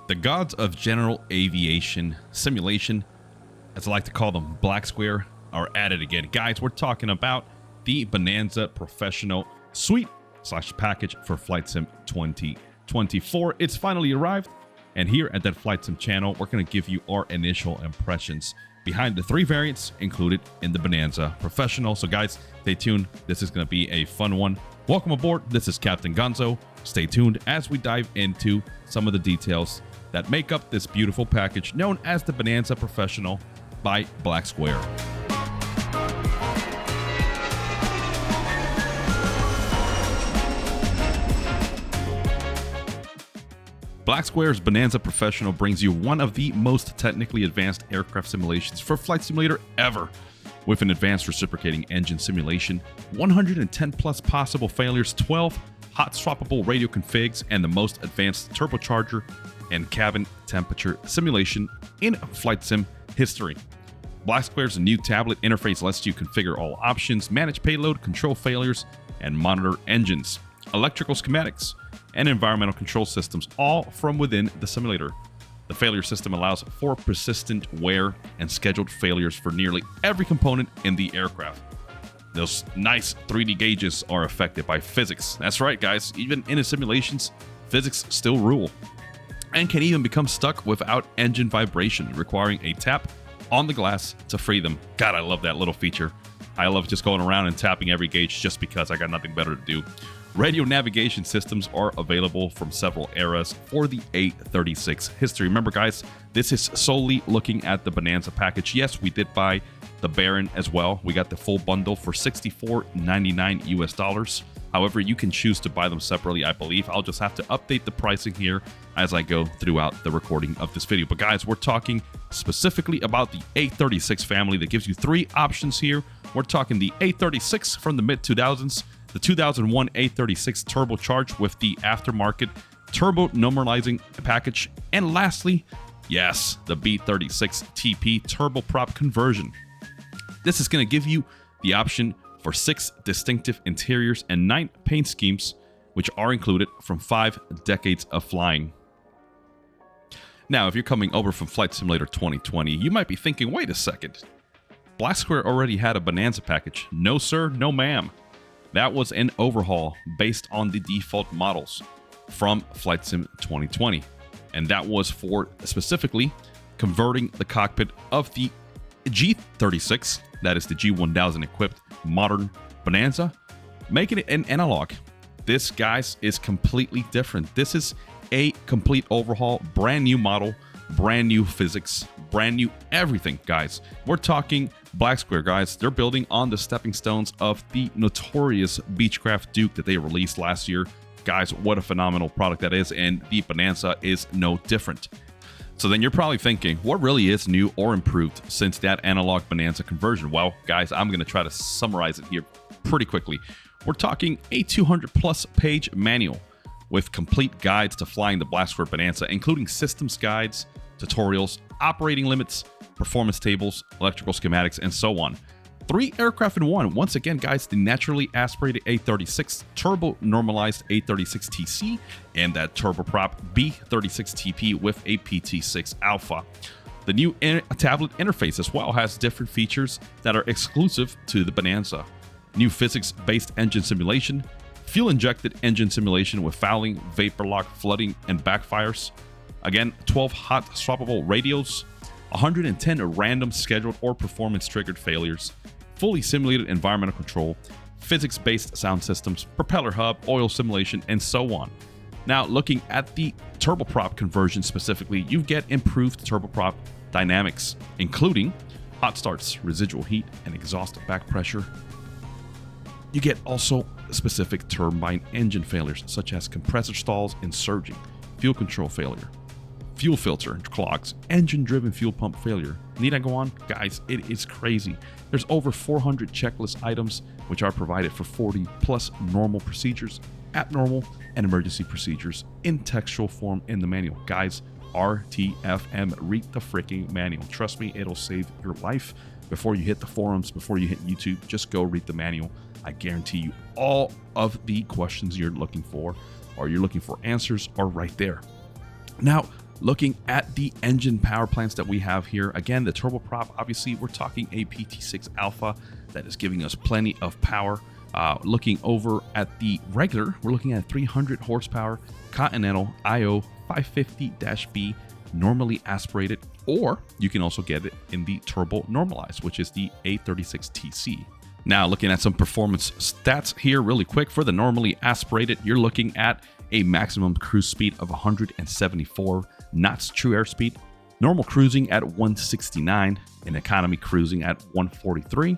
The gods of general aviation simulation, as I like to call them, Black Square, are at it again. Guys, we're talking about the Bonanza Professional Suite / package for Flight Sim 2024. It's finally arrived, and here at that Flight Sim channel, we're going to give you our initial impressions behind the 3 variants included in the Bonanza Professional. So guys, stay tuned. This is going to be a fun one. Welcome aboard. This is Captain Gonzo. Stay tuned as we dive into some of the details that make up this beautiful package known as the Bonanza Professional by Black Square. Black Square's Bonanza Professional brings you one of the most technically advanced aircraft simulations for flight simulator ever. With an advanced reciprocating engine simulation, 110 plus possible failures, 12 hot swappable radio configs, and the most advanced turbocharger and cabin temperature simulation in flight sim history. Black Square's new tablet interface lets you configure all options, manage payload, control failures, and monitor engines, electrical schematics, and environmental control systems, all from within the simulator. The failure system allows for persistent wear and scheduled failures for nearly every component in the aircraft. Those nice 3D gauges are affected by physics. That's right, guys. Even in the simulations, physics still rule, and can even become stuck without engine vibration, requiring a tap on the glass to free them. God, I love that little feature. I love just going around and tapping every gauge just because I got nothing better to do. Radio navigation systems are available from several eras for the A36 history. Remember, guys, this is solely looking at the Bonanza package. Yes, we did buy the Baron as well. We got the full bundle for $64.99 US. However, you can choose to buy them separately, I believe. I'll just have to update the pricing here as I go throughout the recording of this video. But guys, we're talking specifically about the A36 family that gives you 3 options here. We're talking the A36 from the mid-2000s, the 2001 A36 turbocharged with the aftermarket turbo normalizing package, and lastly, yes, the B36 TP turboprop conversion. This is going to give you the option for 6 distinctive interiors and 9 paint schemes, which are included from 5 decades of flying. Now, if you're coming over from Flight Simulator 2020, you might be thinking, wait a second, Black Square already had a Bonanza package. No sir, no ma'am. That was an overhaul based on the default models from Flight Sim 2020. And that was for specifically converting the cockpit of the G36, that is the G1000 equipped modern Bonanza, making it an analog. This, guys, is completely different. This is a complete overhaul, brand new model, brand new physics, brand new everything, guys. We're talking Black Square, guys. They're building on the stepping stones of the notorious Beechcraft Duke that they released last year. Guys, what a phenomenal product that is, and the Bonanza is no different. So then you're probably thinking, what really is new or improved since that analog Bonanza conversion? Well, guys, I'm going to try to summarize it here pretty quickly. We're talking a 200 plus page manual with complete guides to flying the Black Square Bonanza, including systems guides, tutorials, operating limits, performance tables, electrical schematics, and so on. 3 aircraft in one. Once again, guys, the naturally aspirated A36, turbo normalized A36 TC, and that turboprop B36 TP with a PT6 Alpha. The new tablet interface as well has different features that are exclusive to the Bonanza. New physics-based engine simulation, fuel-injected engine simulation with fouling, vapor lock, flooding, and backfires. Again, 12 hot swappable radios, 110 random scheduled or performance-triggered failures, fully simulated environmental control, physics-based sound systems, propeller hub, oil simulation, and so on. Now, looking at the turboprop conversion specifically, you get improved turboprop dynamics, including hot starts, residual heat, and exhaust back pressure. You get also specific turbine engine failures, such as compressor stalls and surging, fuel control failure, fuel filter clogs, engine-driven fuel pump failure. Need I go on? Guys, it is crazy. There's over 400 checklist items, which are provided for 40 plus normal procedures, abnormal, and emergency procedures in textual form in the manual. Guys, RTFM, read the freaking manual. Trust me, it'll save your life. Before you hit the forums, before you hit YouTube, just go read the manual. I guarantee you all of the questions you're looking for or you're looking for answers are right there. Now, Looking at the engine power plants that we have here, again, the turboprop, obviously we're talking a PT6 Alpha that is giving us plenty of power. Looking over at the regular, we're looking at 300 horsepower Continental IO 550-B, normally aspirated, or you can also get it in the turbo normalized, which is the A36TC. Now, looking at some performance stats here really quick. For the normally aspirated, you're looking at a maximum cruise speed of 174 knots true airspeed, normal cruising at 169, and economy cruising at 143.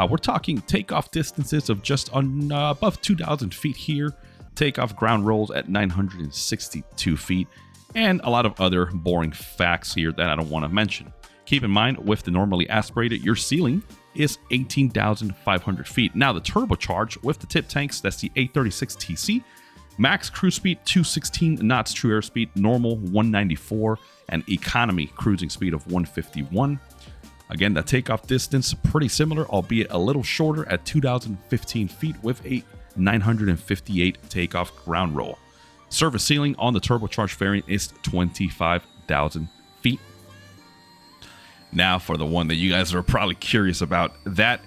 We're talking takeoff distances of just above 2,000 feet here, takeoff ground rolls at 962 feet, and a lot of other boring facts here that I don't want to mention. Keep in mind, with the normally aspirated, your ceiling is 18,500 feet. Now, the turbocharged with the tip tanks, that's the A36TC, max cruise speed 216 knots true airspeed, normal 194, and economy cruising speed of 151. Again, the takeoff distance pretty similar, albeit a little shorter at 2,015 feet with a 958 takeoff ground roll. Service ceiling on the turbocharged variant is 25,000 feet. Now for the one that you guys are probably curious about, that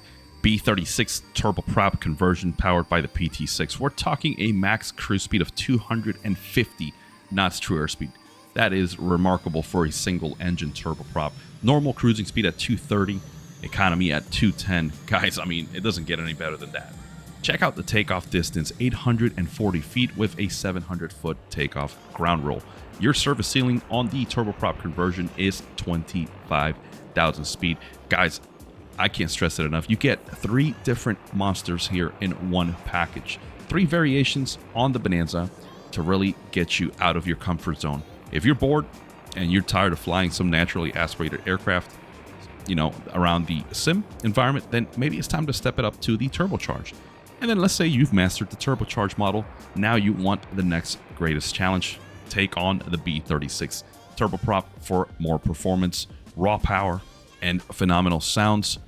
B36 turboprop conversion powered by the PT6. We're talking a max cruise speed of 250 knots true airspeed. That is remarkable for a single engine turboprop. Normal cruising speed at 230, economy at 210. Guys, I mean, it doesn't get any better than that. Check out the takeoff distance, 840 feet with a 700-foot takeoff ground roll. Your service ceiling on the turboprop conversion is 25,000 speed. Guys, I can't stress it enough. You get 3 different monsters here in one package. 3 variations on the Bonanza to really get you out of your comfort zone. If you're bored and you're tired of flying some naturally aspirated aircraft, you know, around the sim environment, then maybe it's time to step it up to the turbocharged. And then let's say you've mastered the turbocharged model. Now you want the next greatest challenge. Take on the B36 turboprop for more performance, raw power, and phenomenal sounds,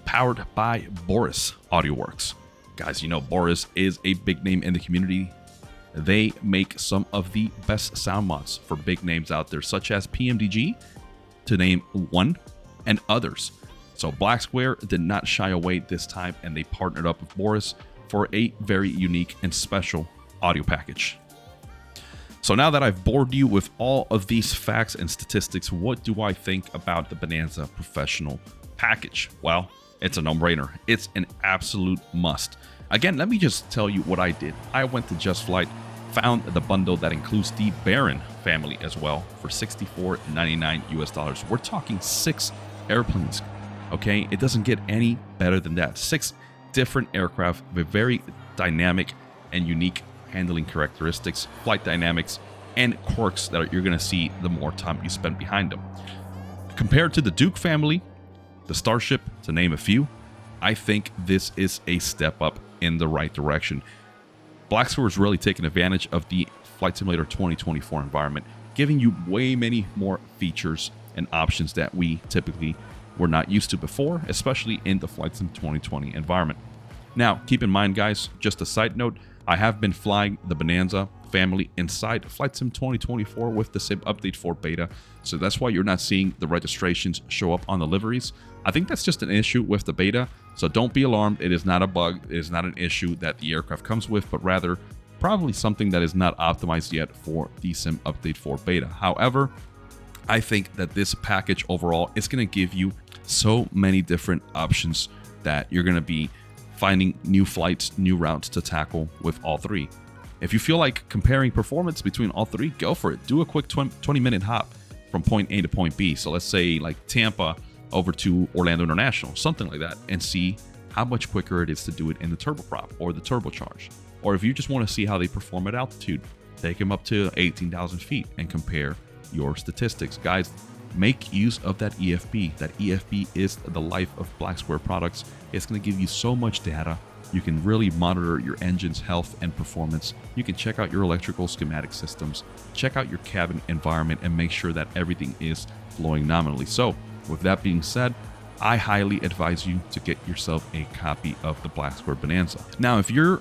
powered by Boris AudioWorks. Guys, you know Boris is a big name in the community. They make some of the best sound mods for big names out there, such as PMDG, to name one, and others. So Black Square did not shy away this time, and they partnered up with Boris for a very unique and special audio package. So now that I've bored you with all of these facts and statistics, what do I think about the Bonanza Professional package? Well, it's a no-brainer. It's an absolute must. Again, let me just tell you what I did. I went to Just Flight, found the bundle that includes the Baron family as well for $64.99 US. We're talking 6 airplanes, okay? It doesn't get any better than that. 6 different aircraft with very dynamic and unique handling characteristics, flight dynamics, and quirks that you're going to see the more time you spend behind them. Compared to the Duke family, the Starship, to name a few, I think this is a step up in the right direction. Black Square is really taking advantage of the Flight Simulator 2024 environment, giving you way many more features and options that we typically were not used to before, especially in the Flight Sim 2020 environment. Now, keep in mind, guys, just a side note, I have been flying the Bonanza family inside Flight Sim 2024 with the Sim Update 4 beta, so that's why you're not seeing the registrations show up on the liveries. I think that's just an issue with the beta, so don't be alarmed. It is not a bug. It is not an issue that the aircraft comes with, but rather probably something that is not optimized yet for the Sim Update 4 beta. However, I think that this package overall is going to give you so many different options that you're going to be finding new flights, new routes to tackle with all 3. If you feel like comparing performance between all 3, go for it. Do a quick 20-minute hop from point A to point B. So let's say like Tampa over to Orlando International, something like that, and see how much quicker it is to do it in the turboprop or the turbocharged. Or if you just want to see how they perform at altitude, take them up to 18,000 feet and compare your statistics. Guys, make use of that EFB. That EFB is the life of Black Square products. It's going to give you so much data. You can really monitor your engine's health and performance. You can check out your electrical schematic systems, check out your cabin environment, and make sure that everything is flowing nominally. So with that being said, I highly advise you to get yourself a copy of the Black Square Bonanza. Now, if you're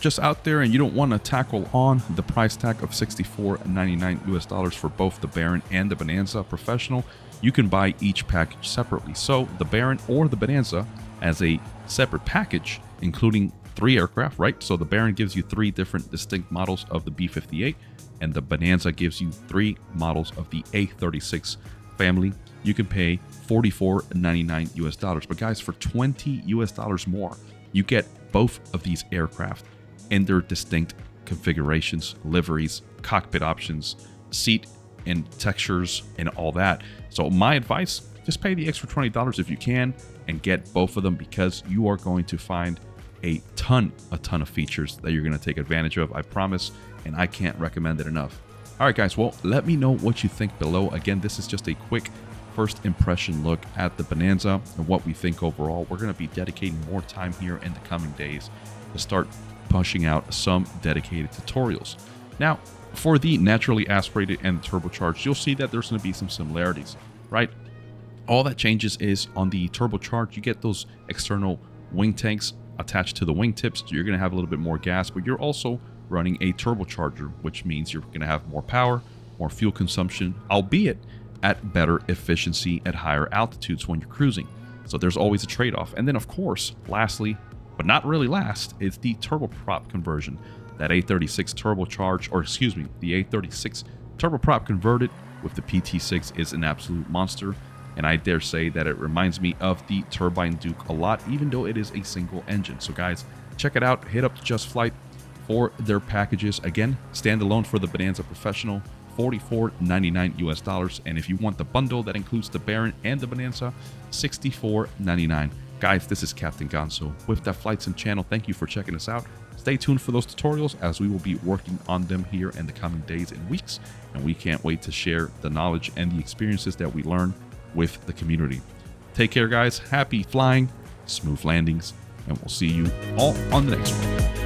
just out there and you don't want to tackle on the price tag of $64.99 for both the Baron and the Bonanza Professional, you can buy each package separately. So the Baron or the Bonanza as a separate package, including 3 aircraft, right? So the Baron gives you 3 different distinct models of the B-58, and the Bonanza gives you 3 models of the A-36 family. You can pay $44.99. But guys, for $20 more, you get both of these aircraft in their distinct configurations, liveries, cockpit options, seat and textures, and all that. So my advice, just pay the extra $20 if you can and get both of them, because you are going to find a ton of features that you're going to take advantage of, I promise, and I can't recommend it enough. All right, guys, well, let me know what you think below. Again, this is just a quick first impression look at the Bonanza and what we think overall. We're going to be dedicating more time here in the coming days to start pushing out some dedicated tutorials. Now, for the naturally aspirated and the turbocharged, you'll see that there's going to be some similarities, right? All that changes is on the turbocharged, you get those external wing tanks attached to the wingtips. So you're going to have a little bit more gas, but you're also running a turbocharger, which means you're going to have more power, more fuel consumption, albeit at better efficiency at higher altitudes when you're cruising. So there's always a trade-off. And then, of course, lastly, but not really last, is the turboprop conversion. That A36 turbocharged, or excuse me, the A36 turboprop converted with the PT6 is an absolute monster. And I dare say that it reminds me of the Turbine Duke a lot, even though it is a single engine. So guys, check it out. Hit up Just Flight for their packages. Again, standalone for the Bonanza Professional, $44.99. And if you want the bundle that includes the Baron and the Bonanza, $64.99. Guys, this is Captain Gonzo with That Flight Sim channel. Thank you for checking us out. Stay tuned for those tutorials as we will be working on them here in the coming days and weeks. And we can't wait to share the knowledge and the experiences that we learn with the community. Take care, guys. Happy flying, smooth landings, and we'll see you all on the next one.